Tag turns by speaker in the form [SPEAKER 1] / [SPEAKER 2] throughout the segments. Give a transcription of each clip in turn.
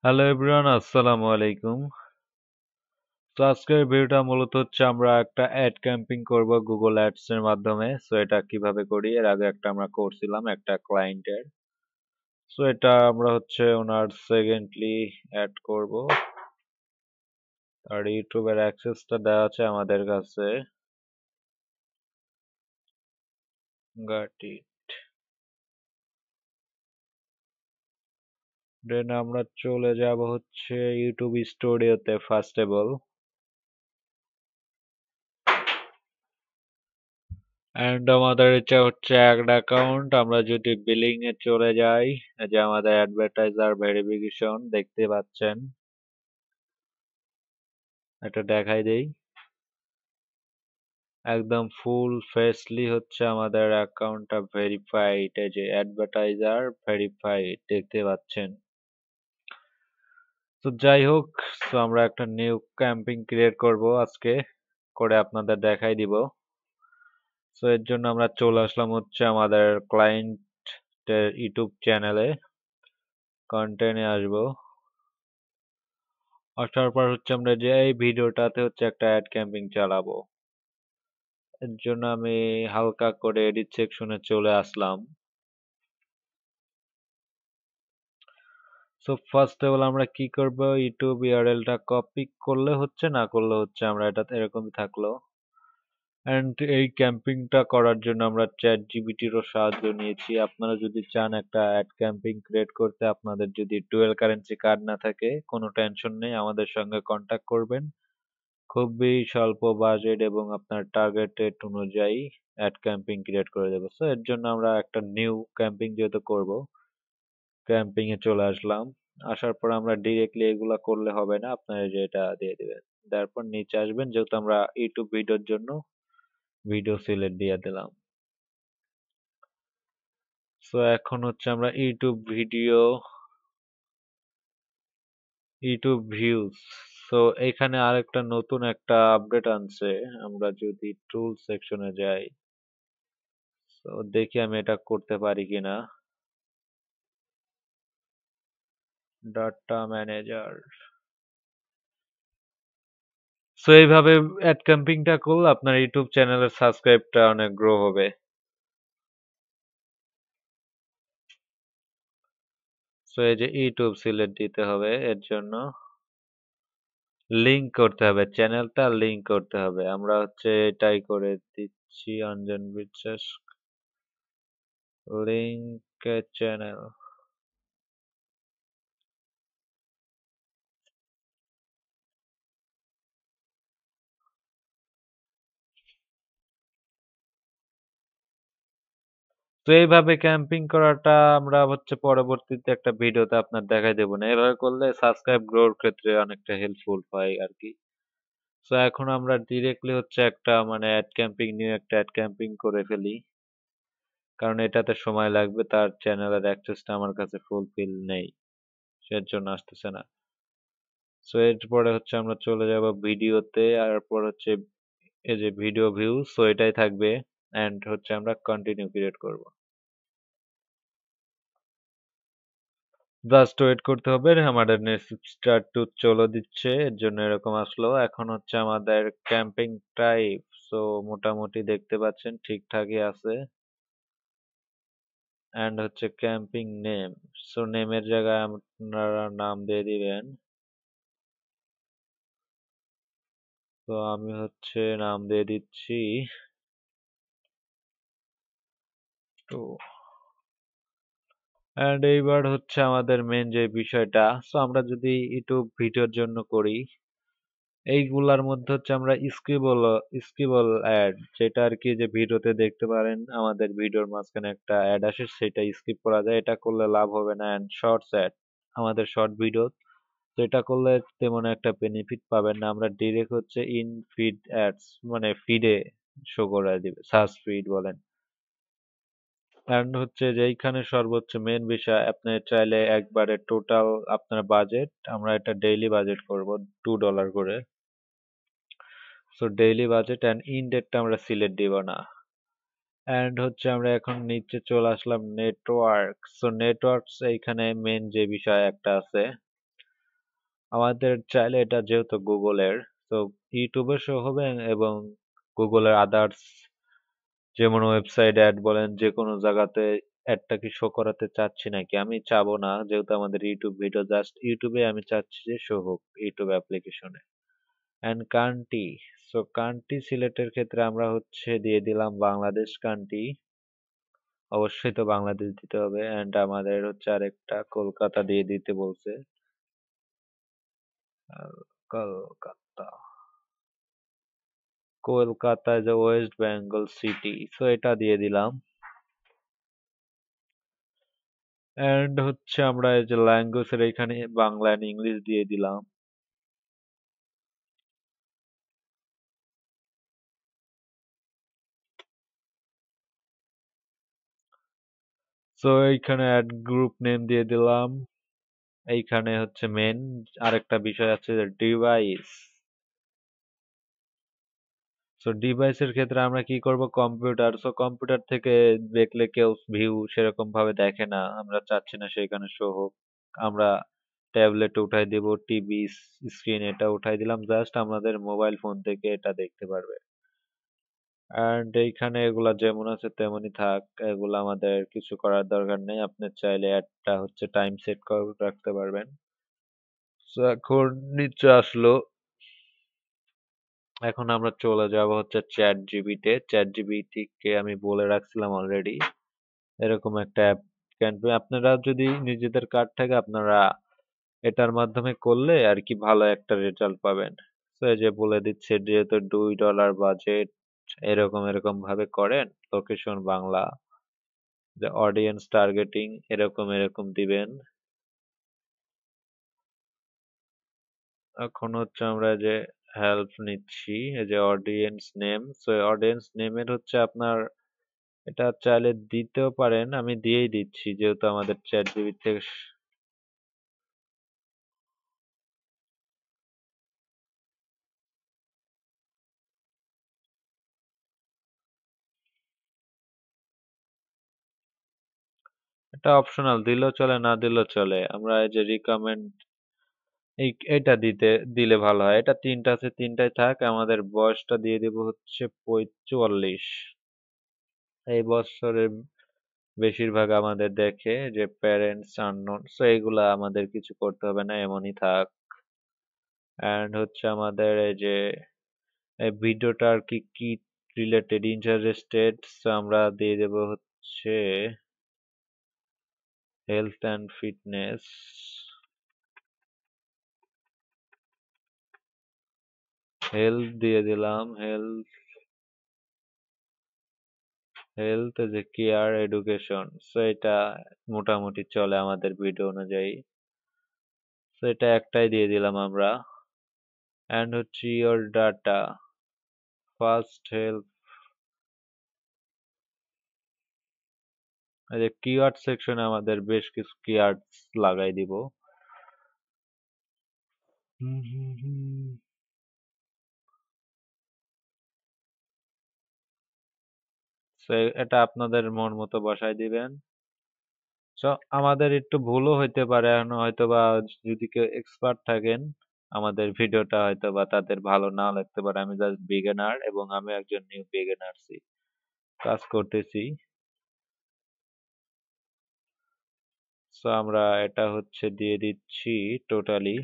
[SPEAKER 1] Hello everyone, আসসালামু আলাইকুম। তো আজকের ভিডিওটা মূলত হচ্ছে আমরা একটা অ্যাড ক্যাম্পিং করব গুগল অ্যাডস এর মাধ্যমে। সো এটা কিভাবে করি, এর আগে একটা আমরা করছিলাম একটা ক্লায়েন্টের। সো এটা আমরা হচ্ছে ওনার সেকেন্ডলি অ্যাড করব। আর ইউটিউবের অ্যাক্সেসটা দেওয়া আছে আমাদের কাছে। Got it. দেন আমরা চলে যাব হচ্ছে ইউটিউব স্টুডিওতে ফার্স্ট অফ অল। এন্ড আমাদের এটা হচ্ছে একটা অ্যাকাউন্ট। আমরা যদি বিলিং এ চলে যাই, এই যে আমাদের অ্যাডভার্টাইজার ভেরিফিকেশন দেখতে পাচ্ছেন, এটা দেখাই দেই। একদম ফুল ফেসলি হচ্ছে আমাদের অ্যাকাউন্টটা ভেরিফাইড। এই যে অ্যাডভার্টাইজার ভেরিফাইড দেখতে পাচ্ছেন। তো যাই হোক, তো আমরা একটা নিউ ক্যাম্পিং ক্রিয়েট করব আজকে, করে আপনাদের দেখাই দিব। সো এর জন্য আমরা চলে আসলাম হচ্ছে আমাদের ক্লায়েন্টের ইউটিউব চ্যানেলে, কন্টেন্টে আসবো। আসার পর হচ্ছে আমরা যে এই ভিডিওটাতে হচ্ছে একটা অ্যাড ক্যাম্পিং চালাবো। এর জন্য আমি হালকা করে এডিট সেকশনে চলে আসলাম। সো ফার্স্ট অফ অল আমরা কি করব, ইউটিউব ইউআরএলটা কপি করলে হচ্ছে, না করলে হচ্ছে, আমরা এটা এরকমই থাকলো। এন্ড এই ক্যাম্পিংটা করার জন্য আমরা চ্যাট জিপিটিরও সাহায্য নিয়েছি। আপনারা যদি চান একটা অ্যাড ক্যাম্পিং ক্রিয়েট করতে, আপনাদের যদি ডুয়াল কারেন্সি কার্ড না থাকে, কোনো টেনশন নেই, আমাদের সঙ্গে কন্ট্যাক্ট করবেন। খুবই স্বল্প বাজেট এবং আপনার টার্গেটেড অনুযায়ী অ্যাড ক্যাম্পিং ক্রিয়েট করে দেবো। সো এর জন্য আমরা একটা নিউ ক্যাম্পিং যেহেতু করব, ক্যাম্পিং এ চলে আসলাম। আসার পর আমরা ডিরেক্টলি এগুলা করলে হবে না, আপনারা যেটা দিয়ে দিবেন। তারপর নিচে আসবেন, যেহেতু আমরা ইউটিউব ভিডিওর জন্য ভিডিও সিলেক্ট দিয়ে দিলাম। সো এখন হচ্ছে আমরা ইউটিউব ভিউজ। সো এখানে আরেকটা নতুন একটা আপডেট আনছে। আমরা যদি টুল সেকশনে যাই, তো দেখি আমি এটা করতে পারি কিনা। Data manager. সো এইভাবে অ্যাড ক্যাম্পিংটা করলে আপনার ইউটিউব চ্যানেলের সাবস্ক্রাইবটা অনেক গ্রো হবে। সো এই যে ইউটিউব সিলেক্ট দিতে হবে, এর জন্য লিংক করতে হবে, চ্যানেলটা লিংক করতে হবে। আমরা হচ্ছে এটাই করে দিচ্ছি, অঞ্জন বিশ্বাস লিংক চ্যানেল। তো এইভাবে ক্যাম্পিং করাটা আমরা হচ্ছে পরবর্তীতে একটা ভিডিওতে আপনার দেখাই দেবো না, এভাবে করলে সাবস্ক্রাইব গ্রোর ক্ষেত্রে অনেকটা হেল্পফুল হয় আর কি। তো এখন আমরা ডিরেক্টলি হচ্ছে একটা মানে অ্যাড ক্যাম্পিং নিয়ে একটা অ্যাড ক্যাম্পিং করে ফেলি, কারণ এটাতে সময় লাগবে। তার চ্যানেলের অ্যাক্সেসটা আমার কাছে ফুলফিল নেই, সের জন্য আসতেছে না। সো এরপরে হচ্ছে আমরা চলে যাব ভিডিওতে, আর পর হচ্ছে এই যে ভিডিও ভিউ, সো এটাই থাকবে। এন্ড হচ্ছে আমরা কন্টিনিউ ক্রিয়েট করব। জাস্ট ওয়েট করতে হবে, আমাদের নেট স্টার্ট টু চলে দিচ্ছে, এর জন্য এরকম আসলো। এখন হচ্ছে আমাদের ক্যাম্পিং টাইপ, সো মোটামুটি দেখতে পাচ্ছেন ঠিকঠাকই আছে। এন্ড হচ্ছে ক্যাম্পিং নেম, সো নেমের জায়গায় আপনারা নাম দিয়ে দিবেন। তো আমি হচ্ছে নাম দিয়ে দিচ্ছি তো। এন্ড এইবার হচ্ছে আমাদের মেন যে বিষয়টা, সো আমরা যদি ইউটিউব ভিডিওর জন্য করি, এইগুলার মধ্যে হচ্ছে আমরা স্কিপেবল অ্যাড, যেটা আর কি যে ভিডিওতে দেখতে পারেন আমাদের ভিডিওর মাঝখানে একটা অ্যাড আসে, সেটা স্কিপ করা যায়, এটা করলে লাভ হবে না। এন্ড শর্টস অ্যাড, আমাদের শর্ট ভিডিও, তো এটা করলে তেমন একটা বেনিফিট পাবেন না। আমরা ডিরেক্ট হচ্ছে ইন ফিড অ্যাডস, মানে ফিডে শো করে দিবে, সার্চ ফিড বলেন। এন্ড হচ্ছে যে এইখানে সর্বোচ্চ মেন বিষয়, আপনি চাইলে একবারে টোটাল আপনার বাজেট, আমরা এটা ডেইলি বাজেট করব $2 করে। So daily budget end in ডেটটা আমরা সিলেক্ট দিব না। এন্ড হচ্ছে আমরা এখন নিচে চলে আসলাম নেটওয়ার্ক। সো নেটওয়ার্কস এইখানে মেন যে বিষয় একটা আছে, আমাদের চাইলে এটা যেহেতু গুগলের, তো ইউটিউবে শো হবে এবং গুগলের আদার্স যেমন ওয়েবসাইট অ্যাড বলেন যে কোনো জায়গাতে অ্যাডটা কি শো করাতে চাচ্ছি নাকি, আমি চাবো না, যেহেতু আমাদের ইউটিউব ভিডিও জাস্ট ইউটিউবে আমি চাচ্ছি যে শো হোক ইউটিউব অ্যাপ্লিকেশনে। অ্যান্ড কান্ট্রি, সো কান্ট্রি সিলেক্টের ক্ষেত্রে আমরা হচ্ছে দিয়ে দিলাম বাংলাদেশ কান্ট্রি, অবশ্যই তো বাংলাদেশ দিতে হবে। অ্যান্ড আমাদের হচ্ছে আরেকটা কলকাতা দিয়ে দিতে বলছে। আর কলকাতা, কলকাতা যে ওয়েস্ট বেঙ্গল সিটি, সো এটা দিয়ে দিলাম। এন্ড হচ্ছে আমরা এই যে ল্যাঙ্গুয়েজের এখানে বাংলা এন্ড ইংলিশ দিয়ে দিলাম। সো এইখানে অ্যাড গ্রুপ নেম দিয়ে দিলাম। এইখানে হচ্ছে মেন আরেকটা বিষয় আছে যে ডিভাইস। সো ডিভাইসের ক্ষেত্রে আমরা কি করব, কম্পিউটার। সো কম্পিউটার থেকে দেখলে কেউ ভিউ সেরকম ভাবে দেখে না, আমরা চাচ্ছি না সেখানে শো হোক। আমরা ট্যাবলেট উঠাই দিব, টিভি স্ক্রিন এটা উঠাই দিলাম, জাস্ট আমাদের মোবাইল ফোন থেকে এটা দেখতে পারবে। এন্ড এইখানে এগুলা যেমন আছে তেমনই থাক, এগুলা আমাদের কিছু করার দরকার নেই। আপনি চাইলে একটা হচ্ছে টাইম সেট করে রাখতে পারবেন। So, এখন নিচে আসলো, এখন আমরা চলে যাব হচ্ছে চ্যাট জিবিতে। চ্যাট জিবিটি কে আমি বলে রাখছিলাম অলরেডি, এরকম একটা অ্যাপ ক্যানভে আপনারা যদি নিজেদের কার্ড থাকে আপনারা এটার মাধ্যমে করলে আর কি ভালো একটা রেজাল্ট পাবেন। তো এই যে বলে দিচ্ছে যেহেতু $2 বাজেট, এরকম এরকম ভাবে করেন, লোকেশন বাংলা, যে অডিয়েন্স টার্গেটিং এরকম এরকম দিবেন। এখন হচ্ছে আমরা যে হেল্প নিচ্ছি, এই যে অডিয়েন্স নেম, সো অডিয়েন্স নেমের হচ্ছে আপনার এটা চাইলে দিতেও পারেন, আমি দিয়েই দিচ্ছি যেহেতু আমাদের চ্যাট জিবি থেকে এটা অপশনাল, দিলেও চলে না দিলেও চলে। আমরা এই যে রিকমেন্ড এই এটা দিলে ভালো হয়। এটা তিনটা আছে, তিনটাই থাক। আমাদের বয়সটা দিয়ে দেব হচ্ছে 45। এই বছরের বেশিরভাগ আমাদের দেখে যে প্যারেন্টস আননোন, সো এগুলা আমাদের কিছু করতে হবে না, এমনই থাক। এন্ড হচ্ছে আমাদের এই যে এই ভিডিওটার কি কি রিলেটেড ইন্টারেস্টেড, সো আমরা দিয়ে দেব হচ্ছে হেলথ অ্যান্ড ফিটনেস। হেলথ দিয়ে দিলাম, হেলথ, হেলথ যে কেয়ার এডুকেশন, সো এটা মোটামুটি চলে আমাদের ভিডিও অনুযায়ী। সো এটা একটাই দিয়ে দিলাম আমরা। এন্ড হচ্ছে ইওর ডাটা, ফার্স্ট হেল্প, এই যে কিওয়ার্ড সেকশনে আমাদের বেশ কিছু কিওয়ার্ডস লাগাই দিব। হুম হুম হুম। সো এটা আপনাদের মন মতো বসাই দিবেন। সো আমাদের একটু ভুলও হইতে পারে, এখন হয়তো বা যদি কেউ এক্সপার্ট থাকেন আমাদের ভিডিওটা হয়তো বা তাদের ভালো নাও লাগতে পারে। আমি জাস্ট বিগিনার এবং আমি একজন নিউ বিগিনারসি কাজ করতেছি। সো আমরা এটা হচ্ছে দিয়ে দিচ্ছি টোটালি,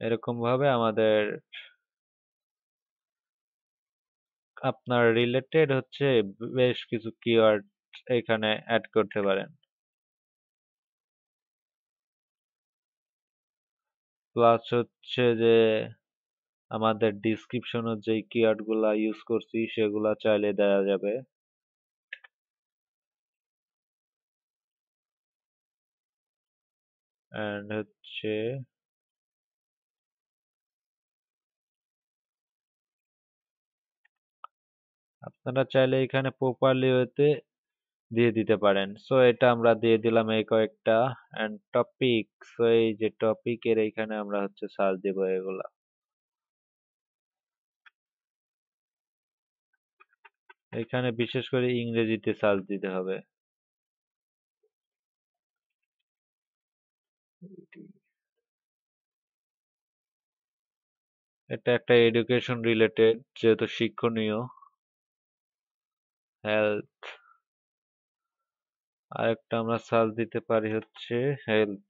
[SPEAKER 1] এরকম ভাবে আমাদের আপনার রিলেটেড হচ্ছে বেশ কিছু কিওয়ার্ড এখানে অ্যাড করতে পারেন। প্লাস হচ্ছে যে আমাদের ডিসক্রিপশনের যে কিওয়ার্ড গুলা ইউজ করছি সেগুলা চাইলে দেওয়া যাবে। এন্ড হচ্ছে আপনারা চাইলে এখানে প্রপারলি ওয়েতে দিয়ে দিতে পারেন। সো এটা আমরা দিয়ে দিলাম এই কয়েকটা। এন্ড টপিক, সো এই যে টপিকের এইখানে আমরা হচ্ছে সার্চ দেবো এগুলা। এখানে বিশেষ করে ইংরেজিতে সার্চ দিতে হবে। এটা একটা এডুকেশন রিলেটেড, যেহেতু শিক্ষণীয়। হেলথ। আরেকটা আমরা সার্চ দিতে পারি হচ্ছে হেলথ।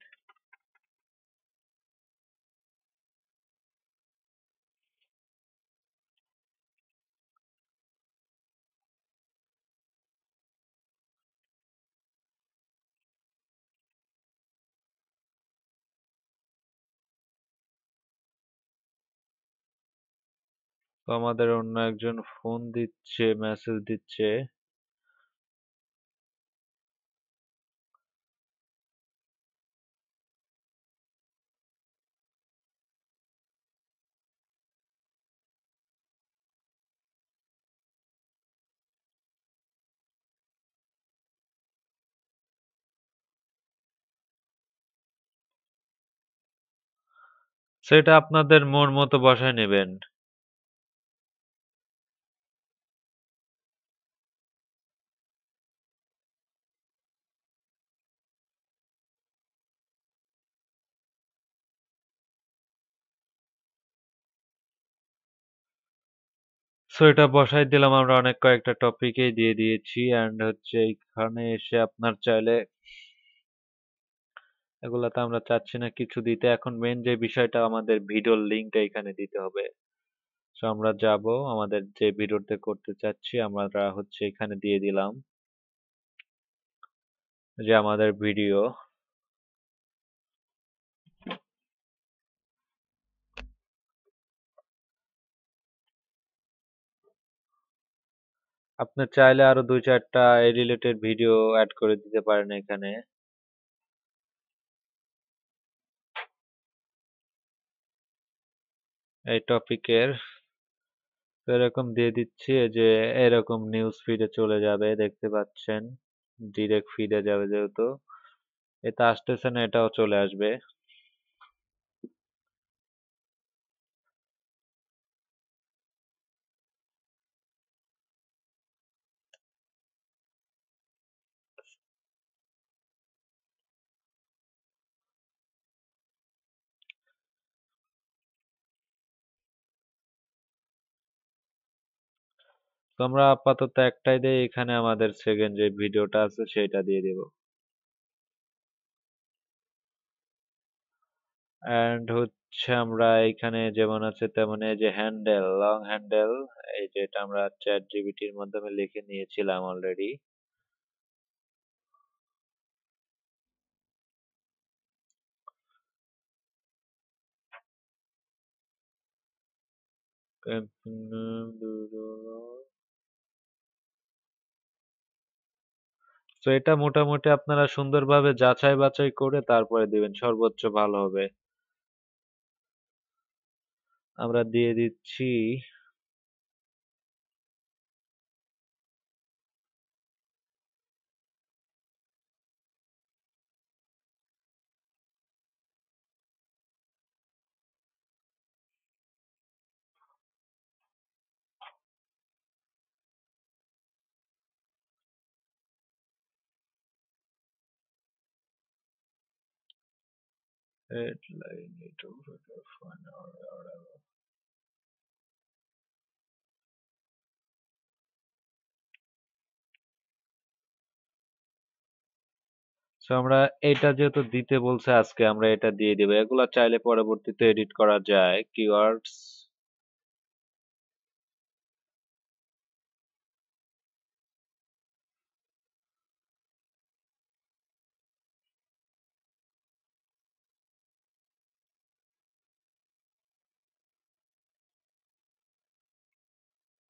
[SPEAKER 1] তো আমাদের অন্য একজন ফোন দিচ্ছে, মেসেজ দিচ্ছে। সেটা আপনাদের মন মতো বসায় নেবেন। সো এটা বসাই দিলাম, আমরা অনেক কয়েকটা টপিকেই দিয়ে দিয়েছি। অ্যান্ড হচ্ছে এখানে এসে আপনার চাইলে, এগুলাতে আমরা চাচ্ছি না কিছু দিতে। এখন মেন যে বিষয়টা, আমাদের ভিডিওর লিঙ্কটা এখানে দিতে হবে। সো আমরা যাব, আমাদের যে ভিডিওতে করতে চাচ্ছি আমরা হচ্ছে এখানে দিয়ে দিলাম যে আমাদের ভিডিও। আপনি চাইলে আরো ২-৪টা এই রিলেটেড ভিডিও অ্যাড করে দিতে পারেন এখানে এই টপিকের। এরকম দিয়ে দিচ্ছি যে এরকম নিউজ ফিডে চলে যাবে, দেখতে পাচ্ছেন ডিরেক্ট ফিডে যাবে, যেহেতু এটা আসতেছে না এটাও চলে আসবে। তো আমরা আপাতত একটাই দিয়ে এখানে আমাদের সেকেন্ড যে ভিডিওটা আছে সেটা দিয়ে দিব। এন্ড হচ্ছে আমরা এখানে যেমন আছে তেমন এই যে হ্যান্ডেল, লং হ্যান্ডেল, এই যে এটা আমরা চ্যাট জিপিটির মাধ্যমে লিখে নিয়েছিলাম অলরেডি। তো এটা মোটামুটি আপনারা সুন্দরভাবে যাচাই বাছাই করে তারপরে দিবেন, সর্বোচ্চ ভালো হবে। আমরা দিয়ে দিচ্ছি। Headline, it over the fun or so আমরা এটা যেহেতু দিতে বলছে আজকে, আমরা এটা দিয়ে দিব। এগুলা চাইলে পরবর্তীতে এডিট করা যায়, কিওয়ার্ডস।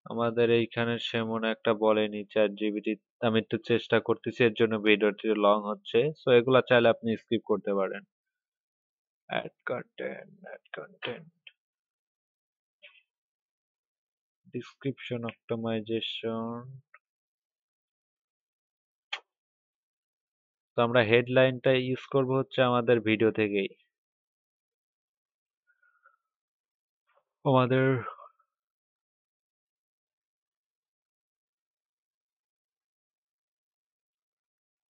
[SPEAKER 1] আমাদের এইখানে সেমন একটা বলেনি চ্যাট জিপিটি। আমি একটু চেষ্টা করতেছি, এর জন্য ভিডিওটি লং হচ্ছে। সো এগুলা চাইলে আপনি স্কিপ করতে পারেন। Ad content, description optimisation. তো আমরা হেডলাইনটা ইউজ করব হচ্ছে আমাদের ভিডিও থেকেই। আমাদের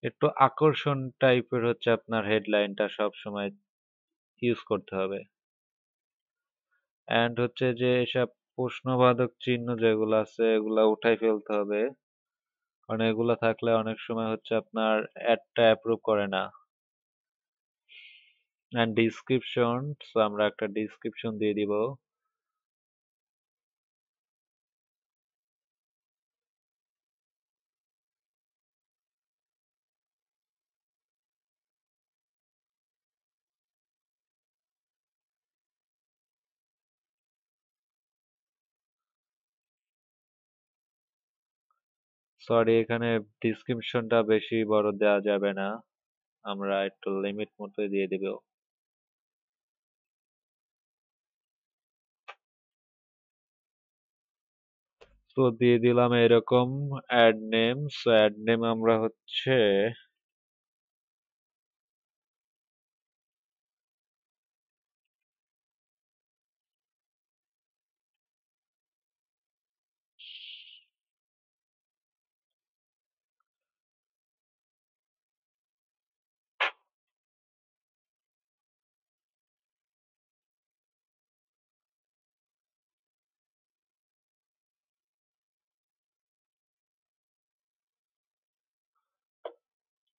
[SPEAKER 1] একটু আকর্ষণ টাইপের হচ্ছে আপনার হেডলাইনটা সব সময় ইউজ করতে হবে। অ্যান্ড হচ্ছে যে এসব প্রশ্নবাচক চিহ্ন যেগুলো আছে এগুলা উঠাই ফেলতে হবে, কারণ এগুলা থাকলে অনেক সময় হচ্ছে আপনার অ্যাডটা অ্যাপ্রুভ করে না। অ্যান্ড ডিসক্রিপশন, সো আমরা একটা ডিসক্রিপশন দিয়ে দিব। সরি, এখানে ডিসক্রিপশনটা বেশি বড় দেওয়া যাবে না, আমরা একটু লিমিট মতো দিয়ে দিব। তো দিয়ে দিলাম এরকম ad name. So ad name আমরা হচ্ছে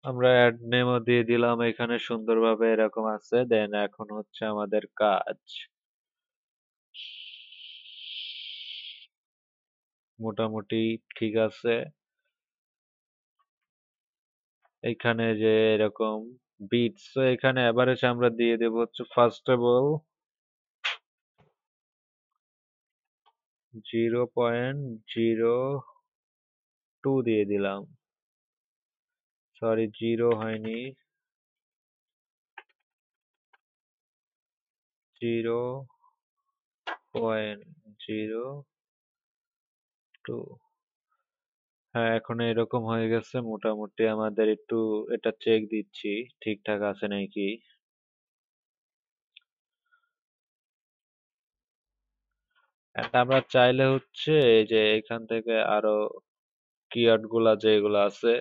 [SPEAKER 1] আমরা অ্যাড নেমও দিয়ে দিলাম এখানে সুন্দরভাবে এরকম আছে। দেন এখন হচ্ছে আমাদের কাজ মোটামুটি ঠিক আছে। এখানে যে এরকম বিটস, তো এখানে এভারেজ আমরা দিয়ে দেব হচ্ছে ফার্স্ট অফ অল 0.02 দিয়ে দিলাম। সরি, জিরো হয়নি, 0.02। হ্যাঁ, এখন এরকম হয়ে গেছে মোটামুটি। আমাদের একটু এটা চেক দিচ্ছি ঠিকঠাক আছে নাকি। And আমরা চাইলে হচ্ছে এই যে এখান থেকে আরো কিওয়ার্ড গুলা যেগুলো আছে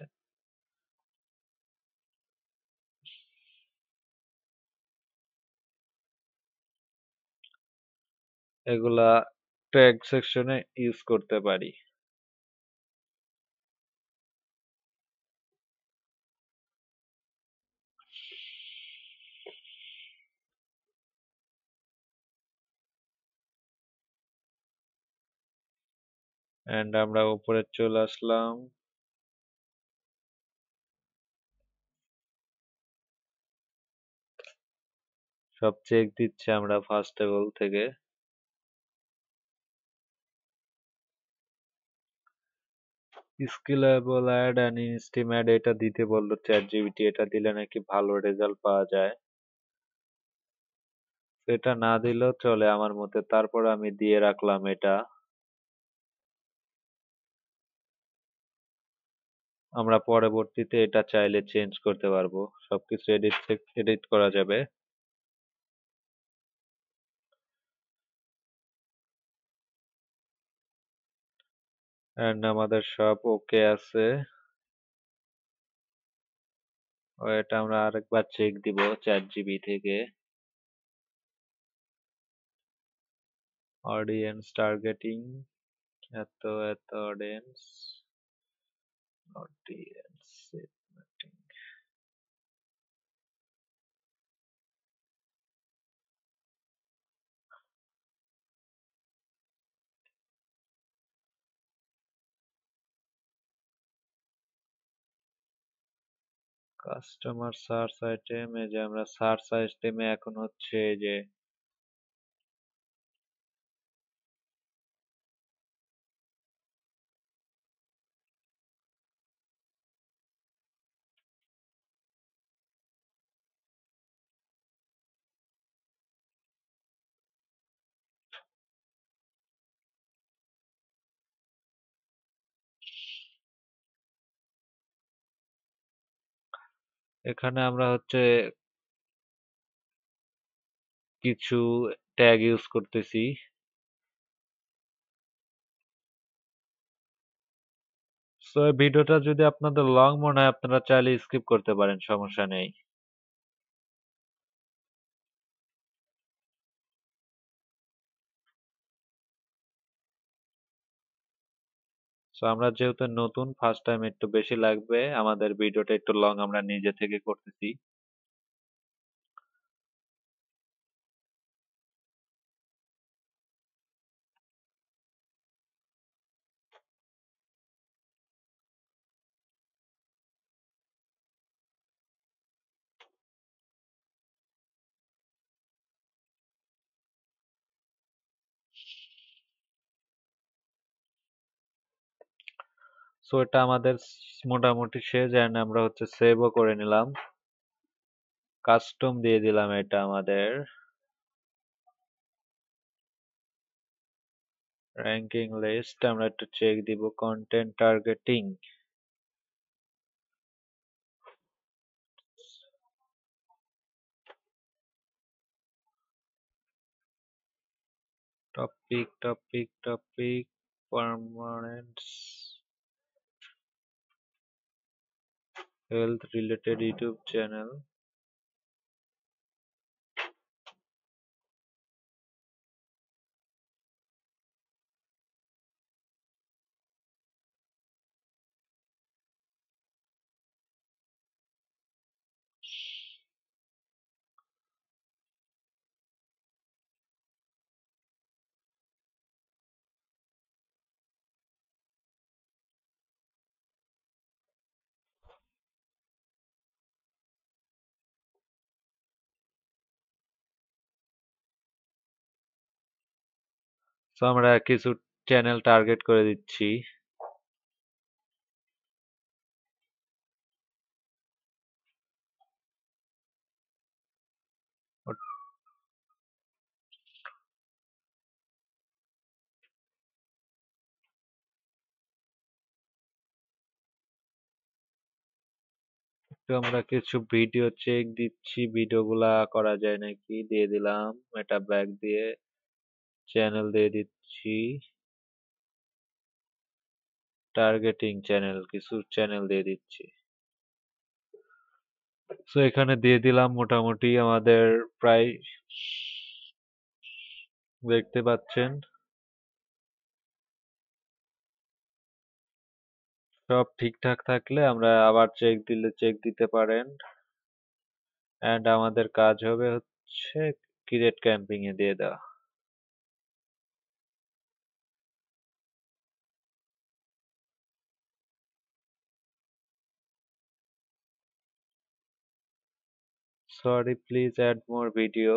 [SPEAKER 1] এগুলা ট্যাগ সেকশনে ইউজ করতে পারি। এন্ড আমরা উপরে চলে আসলাম। সব চেক দিচ্ছি আমরা ফার্স্ট টেবল থেকে। Scalable ad and instream ad এটা দিতে বললো চ্যাট জিপিটি, এটা দিলে নাকি ভালো রেজাল্ট পাওয়া যায়। এটা না দিলেও চলে আমার মতে, তারপর আমি দিয়ে রাখলাম এটা। আমরা পরবর্তীতে এটা চাইলে চেঞ্জ করতে পারবো, সবকিছু এডিট এডিট করা যাবে। এন্ড আমাদের সব ওকে আছে। ও, এটা আমরা আরেকবার চেক দিব চ্যাট জিবি থেকে। অডিয়েন্স টার্গেটিং, এত এত audience, audience segmenting, customer search item. এই যে আমরা সার্চ আইটেমে এখন হচ্ছে এই যে এখানে আমরা হচ্ছে কিছু ট্যাগ ইউজ করতেছি। সো এই ভিডিওটা যদি আপনাদের লং মনে হয় আপনারা চাইলে স্কিপ করতে পারেন, সমস্যা নেই। সো আমরা যেহেতু নতুন ফার্স্ট টাইম একটু বেশি লাগবে, আমাদের ভিডিওটা একটু লং আমরা নিজে থেকে করতেছি। সো এটা আমাদের মোটামুটি শেষ, এন্ড আমরা হচ্ছে সেভও করে নিলাম, কাস্টম দিয়ে দিলাম এটা আমাদের র্যাঙ্কিং লিস্ট। আমরা একটু চেক দিব content targeting, topic permanence, health related YouTube channel. So আমরা কিছু চ্যানেল টার্গেট করে দিচ্ছি। তো আমরা কিছু ভিডিও চেক দিচ্ছি, ভিডিওগুলা করা যায় নাকি, দিয়ে দিলাম। এটা ব্যাক দিয়ে চ্যানেল দিয়ে দিচ্ছি, টার্গেটিং চ্যানেল, কিছু চ্যানেল দিয়ে দিচ্ছি। সো এখানে দিয়ে দিলাম মোটামুটি আমাদের প্রায়, দেখতে পাচ্ছেন সব ঠিকঠাক থাকলে আমরা আবার চেক দিতে পারেন। এন্ড আমাদের কাজ হবে হচ্ছে ক্রিয়েট ক্যাম্পিং এ দিয়ে দেওয়া। Sorry, please add more video.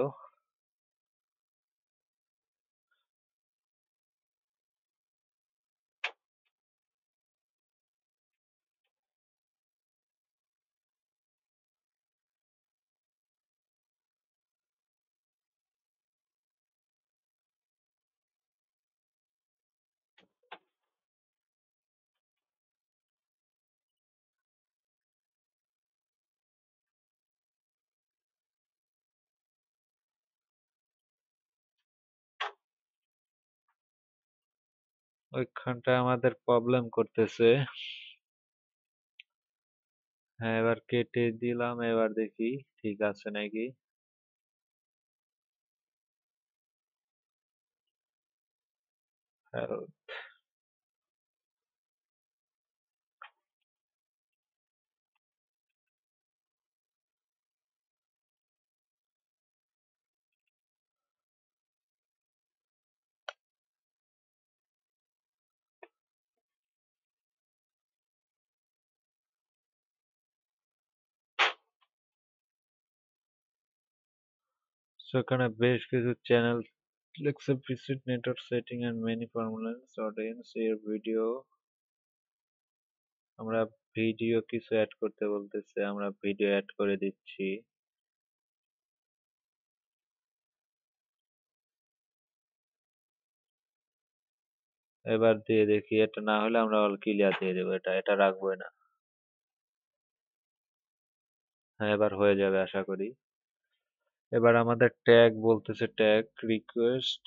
[SPEAKER 1] ওইখানটায় আমাদের প্রবলেম করতেছে। হ্যাঁ, এবার কেটে দিলাম, এবার দেখি ঠিক আছে নাকি। হ্যাঁ, সেখানে বেশ কিছু চ্যানেল লিখছে visit network setting and many performance audience এর ভিডিও। আমরা ভিডিও কিছু অ্যাড করতে বলতেছে, আমরা ভিডিও অ্যাড করে দিচ্ছি। এবার দিয়ে দেখি, এটা না হলে আমরা অল ক্লিয়ার দিয়ে দেবো, এটা রাখবো না। হ্যাঁ, এবার হয়ে যাবে আশা করি। এবার আমাদের ট্যাগ বলতেছে ট্যাগ রিকোয়েস্ট।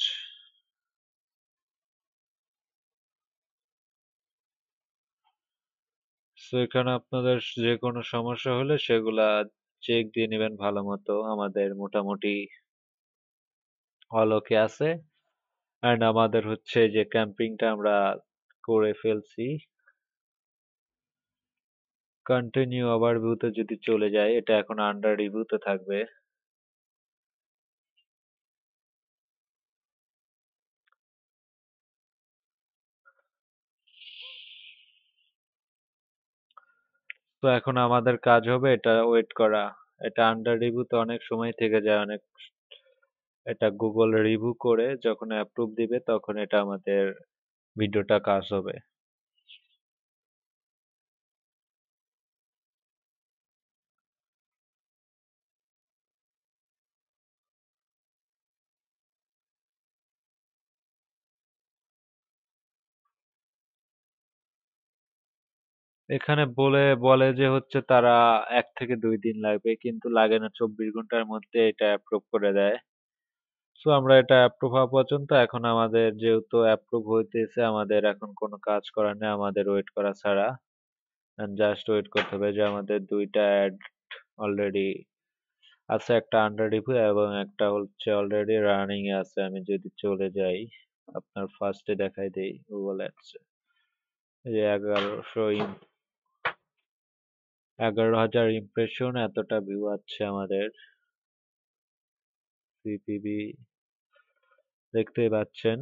[SPEAKER 1] সো এখানে আপনাদের যে কোনো সমস্যা হলে সেগুলা চেক দিয়ে নেবেন ভালো মতো। আমাদের মোটামুটি অল ওকে আছে, অ্যান্ড আমাদের হচ্ছে যে ক্যাম্পিংটা আমরা করে ফেলছি। কন্টিনিউ ওভারভিউতে যদি চলে যাই, এটা এখন আন্ডার রিভিউতে থাকবে। তো এখন আমাদের কাজ হবে এটা ওয়েট করা। এটা আন্ডার রিভিউতে অনেক সময় থেকে যায়, অনেক। এটা গুগল রিভিউ করে যখন অ্যাপ্রুভ দিবে তখন এটা আমাদের ভিডিওটা কাজ হবে। এখানে বলে যে হচ্ছে তারা 1 থেকে 2 দিন লাগবে, কিন্তু লাগে না, 24 ঘন্টার মধ্যে এটা অ্যাপ্রুভ করে দেয়। সো আমরা এটা অ্যাপ্রুভ হওয়া পর্যন্ত এখন আমাদের যেহেতু অ্যাপ্রুভ হইতেছে, আমাদের এখন কোনো কাজ করার নেই, আমাদের ওয়েট করা ছাড়া। জাস্ট ওয়েট করতে হবে যে আমাদের 2টা অ্যাড অলরেডি আছে, একটা আন্ডার রিভিউ এবং একটা হচ্ছে অলরেডি রানিং এ আছে। আমি যদি চলে যাই, আপনার ফার্স্টে দেখাই দেই গুগল অ্যাডসে, এই যে 11,000 ইমপ্রেশন, এতটা ভিউ আছে আমাদের। সিপিবি দেখতেই পাচ্ছেন।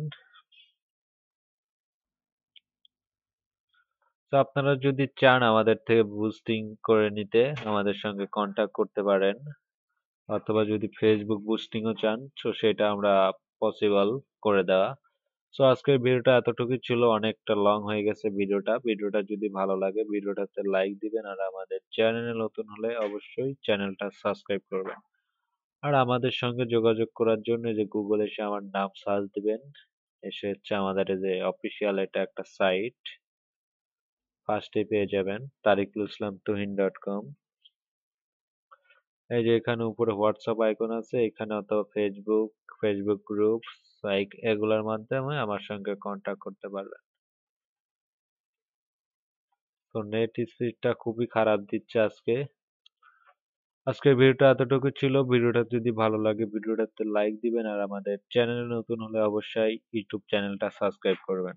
[SPEAKER 1] তো আপনারা যদি চান আমাদের থেকে বুস্টিং করে নিতে, আমাদের সঙ্গে কন্টাক্ট করতে পারেন, অথবা যদি ফেসবুক বুস্টিংও চান তো সেটা আমরা পসিবল করে দেওয়া। সো আজকের ভিডিওটা এতটুকুই ছিল, অনেকটা লং হয়ে গেছে ভিডিওটা। ভিডিওটা যদি ভালো লাগে ভিডিওটাতে লাইক দিবেন, আর আমাদের চ্যানেলে নতুন হলে অবশ্যই চ্যানেলটা সাবস্ক্রাইব করবেন। আর আমাদের সঙ্গে যোগাযোগ করার জন্য যে গুগলে এসে আমার নাম সার্চ দিবেন, এসে হচ্ছে আমাদের এই যে অফিসিয়াল এটা একটা সাইট, ফার্স্টে পেয়ে যাবেন tariqulislamtuhin.com। এই যে এখানে উপরে হোয়াটসঅ্যাপ আইকন আছে, এখানে অথবা ফেসবুক গ্রুপ, লাইক এগুলোর মাধ্যমে আমার সঙ্গে কন্টাক্ট করতে পারবেন। তো নেট স্পিডটা খুবই খারাপ দিচ্ছে আজকে। আজকের ভিডিওটা এতটুকু ছিল। ভিডিওটা যদি ভালো লাগে ভিডিওটাতে লাইক দিবেন, আর আমাদের চ্যানেলে নতুন হলে অবশ্যই ইউটিউব চ্যানেলটা সাবস্ক্রাইব করবেন।